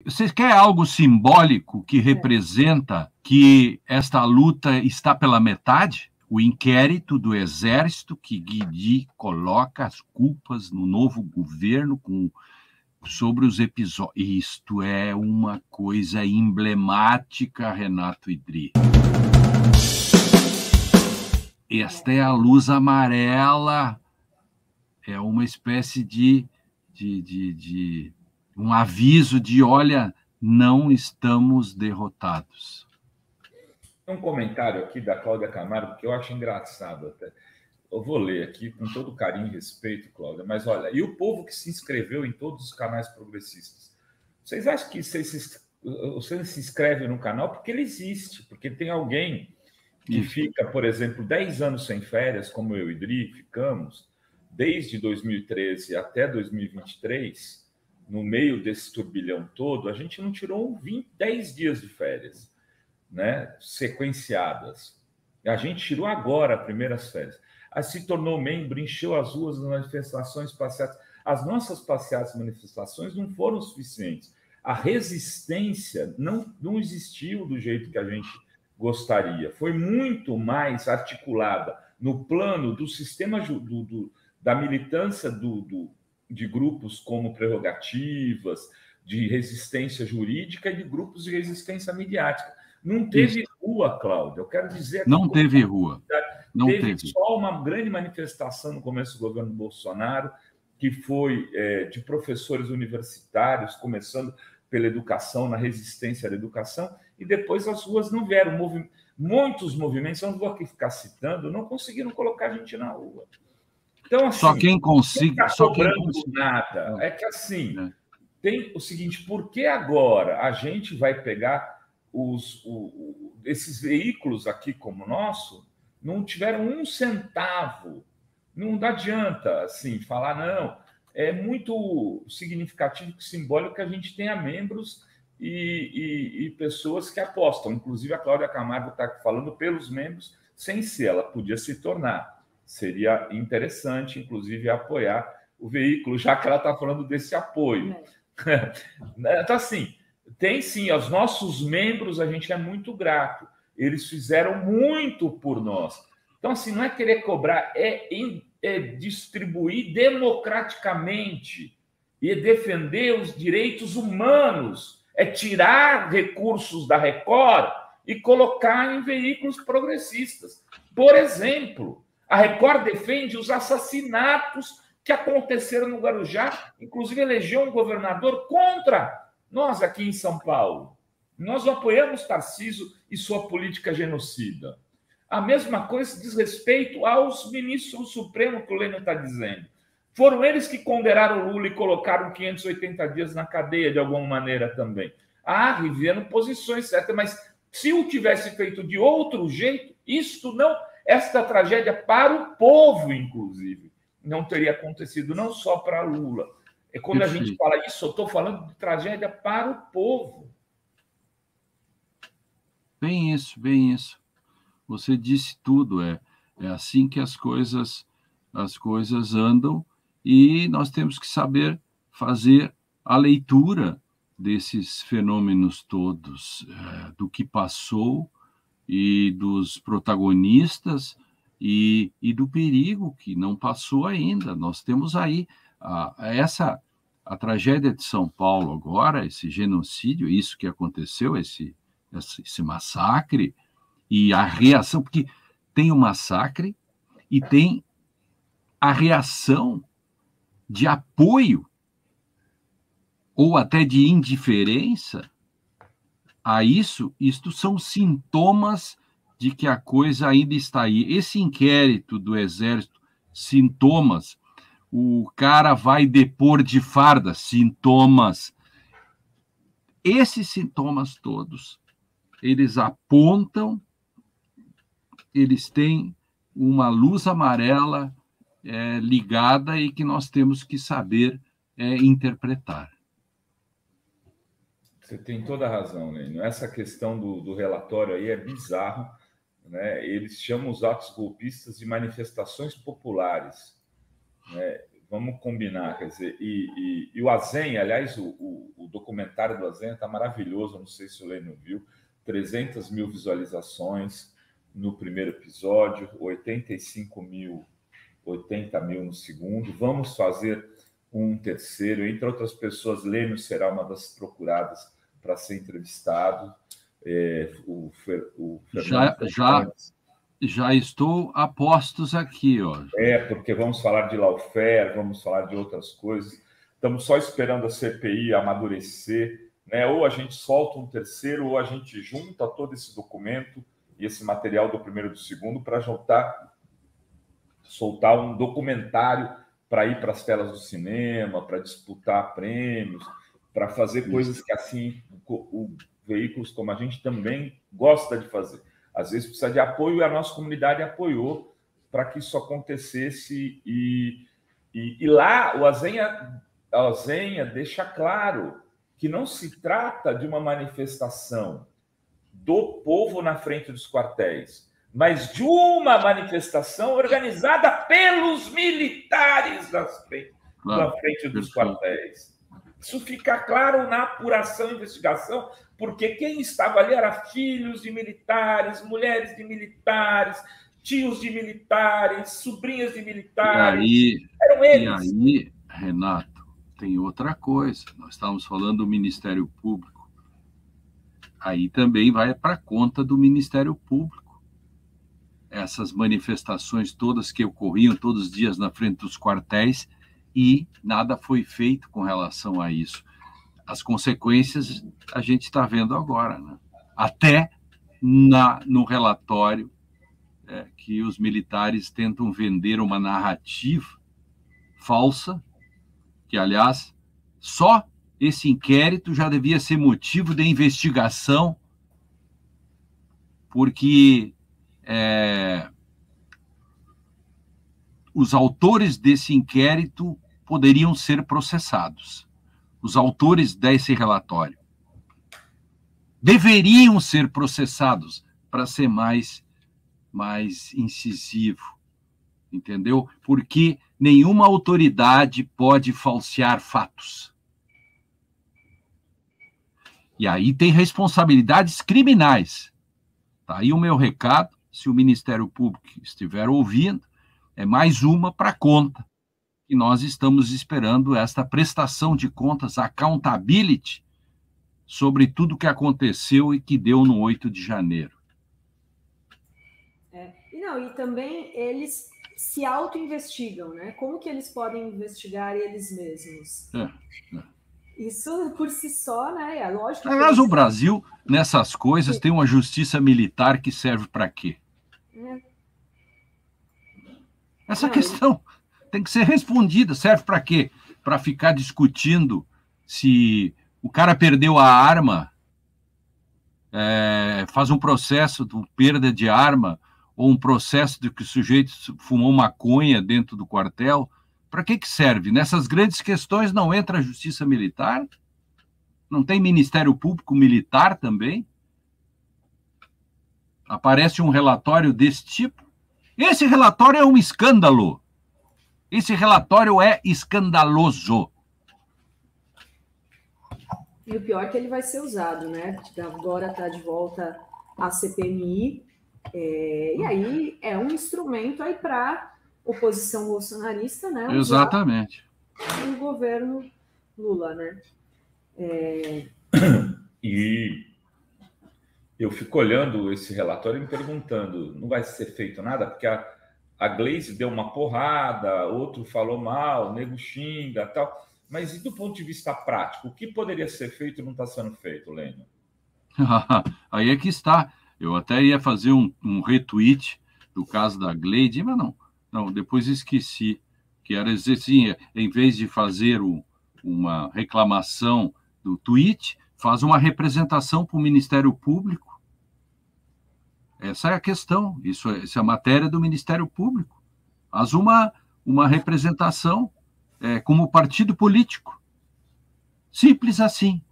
Você quer algo simbólico que representa que esta luta está pela metade? O inquérito do Exército que Guidi coloca as culpas no novo governo sobre os episódios. Isto é uma coisa emblemática, Renato Idri. Esta é a luz amarela, é uma espécie de um aviso de, olha, não estamos derrotados. Tem um comentário aqui da Cláudia Camargo que eu acho engraçado até. Eu vou ler aqui com todo carinho e respeito, Cláudia, mas olha, e o povo que se inscreveu em todos os canais progressistas? Vocês acham que você se inscreve no canal porque ele existe, porque tem alguém que fica, por exemplo, 10 anos sem férias, como eu e Idri ficamos, desde 2013 até 2023, no meio desse turbilhão todo, a gente não tirou 10 dias de férias, né, sequenciadas. A gente tirou agora as primeiras férias. Aí se tornou membro, encheu as ruas das manifestações passeatas. As nossas passeatas e manifestações não foram suficientes. A resistência não existiu do jeito que a gente gostaria. Foi muito mais articulada no plano do sistema da militância de grupos como prerrogativas, de resistência jurídica e de grupos de resistência midiática. Não teve rua, Cláudia. Eu quero dizer que não teve rua. Teve só uma grande manifestação no começo do governo Bolsonaro, que foi de professores universitários, começando pela educação, na resistência à educação, e depois as ruas não vieram. Muitos movimentos, eu não vou aqui ficar citando, não conseguiram colocar a gente na rua. Então, assim, só quem consegue. Não está cobrando nada. É que, assim, tem o seguinte, por que agora a gente vai pegar esses veículos aqui como o nosso, não tiveram um centavo? Não adianta, assim, falar, não. É muito significativo e simbólico que a gente tenha membros e pessoas que apostam. Inclusive, a Cláudia Camargo está falando pelos membros, sem ser, ela podia se tornar. Seria interessante, inclusive, apoiar o veículo, já que ela está falando desse apoio. Então, assim, tem sim, aos nossos membros a gente é muito grato. Eles fizeram muito por nós. Então, assim, não é querer cobrar, é distribuir democraticamente e defender os direitos humanos, é tirar recursos da Record e colocar em veículos progressistas. Por exemplo, a Record defende os assassinatos que aconteceram no Guarujá, inclusive elegeu um governador contra nós aqui em São Paulo. Nós não apoiamos Tarcísio e sua política genocida. A mesma coisa diz respeito aos ministros do Supremo, que o Lênin está dizendo. Foram eles que condenaram o Lula e colocaram 580 dias na cadeia, de alguma maneira também. Rivendo posições certas, mas se o tivesse feito de outro jeito, esta tragédia para o povo, inclusive, não teria acontecido, não só para Lula. Quando a gente fala isso, eu estou falando de tragédia para o povo. Bem isso, bem isso. Você disse tudo, é assim que as coisas andam, e nós temos que saber fazer a leitura desses fenômenos todos, do que passou e dos protagonistas e do perigo que não passou ainda. Nós temos aí a tragédia de São Paulo agora, esse genocídio, isso que aconteceu, esse massacre, e a reação, porque tem o massacre e tem a reação de apoio ou até de indiferença a isso. Isto são sintomas de que a coisa ainda está aí. Esse inquérito do Exército, sintomas. O cara vai depor de farda, sintomas. Esses sintomas todos, eles apontam, eles têm uma luz amarela ligada e que nós temos que saber interpretar. Você tem toda a razão, Lênin. Essa questão do relatório aí é bizarro, né? Eles chamam os atos golpistas de manifestações populares, né? vamos combinar, quer dizer, e o Azenha, aliás, o documentário do Azenha está maravilhoso, não sei se o Lênio viu, 300 mil visualizações no primeiro episódio, 80 mil no segundo, vamos fazer um terceiro, entre outras pessoas, Lênio será uma das procuradas para ser entrevistado, o Fernando já estou a postos aqui, ó. Porque vamos falar de lawfare, vamos falar de outras coisas. Estamos só esperando a CPI amadurecer, né? Ou a gente solta um terceiro, ou a gente junta todo esse documento e esse material do primeiro e do segundo para soltar um documentário para ir para as telas do cinema, para disputar prêmios, para fazer coisas que assim veículos como a gente também gosta de fazer. Às vezes precisa de apoio e a nossa comunidade apoiou para que isso acontecesse. E lá o Azenha deixa claro que não se trata de uma manifestação do povo na frente dos quartéis, mas de uma manifestação organizada pelos militares na frente dos quartéis. Isso fica claro na apuração e investigação, porque quem estava ali era filhos de militares, mulheres de militares, tios de militares, sobrinhas de militares. Eram eles. E aí, Renato, tem outra coisa. Nós estávamos falando do Ministério Público. Aí também vai para a conta do Ministério Público. Essas manifestações todas que ocorriam todos os dias na frente dos quartéis, e nada foi feito com relação a isso. As consequências a gente está vendo agora, né? Até no relatório que os militares tentam vender uma narrativa falsa, que, aliás, só esse inquérito já devia ser motivo de investigação, porque os autores desse inquérito poderiam ser processados. Os autores desse relatório deveriam ser processados, para ser mais incisivo, entendeu? Porque nenhuma autoridade pode falsear fatos. E aí tem responsabilidades criminais. Tá aí o meu recado, se o Ministério Público estiver ouvindo, é mais uma para conta. E nós estamos esperando esta prestação de contas, accountability, sobre tudo o que aconteceu e que deu no 8 de janeiro. E também eles se auto-investigam, né? Como que eles podem investigar eles mesmos? Isso, por si só, né? É lógico. Aliás, o Brasil, nessas coisas, tem uma justiça militar que serve para quê? Essa questão tem que ser respondida. Serve para quê? Para ficar discutindo se o cara perdeu a arma, faz um processo de perda de arma, ou um processo de que o sujeito fumou maconha dentro do quartel. Para que serve? Nessas grandes questões não entra a justiça militar? Não tem Ministério Público Militar também? Aparece um relatório desse tipo? Esse relatório é um escândalo. Esse relatório é escandaloso. E o pior é que ele vai ser usado, né? Agora está de volta a CPMI, e aí é um instrumento aí para oposição bolsonarista, né? Exatamente. O governo Lula, né? E eu fico olhando esse relatório e me perguntando, não vai ser feito nada? Porque a Gleisi deu uma porrada, outro falou mal, o nego xinga, tal. Mas e do ponto de vista prático, o que poderia ser feito e não está sendo feito, Lênio? Aí é que está. Eu até ia fazer um retweet do caso da Gleisi, mas não, depois esqueci. Que era dizer assim, em vez de fazer uma reclamação do tweet, faz uma representação para o Ministério Público. Essa é a questão. Isso é a matéria do Ministério Público. Faz uma representação como partido político. Simples assim.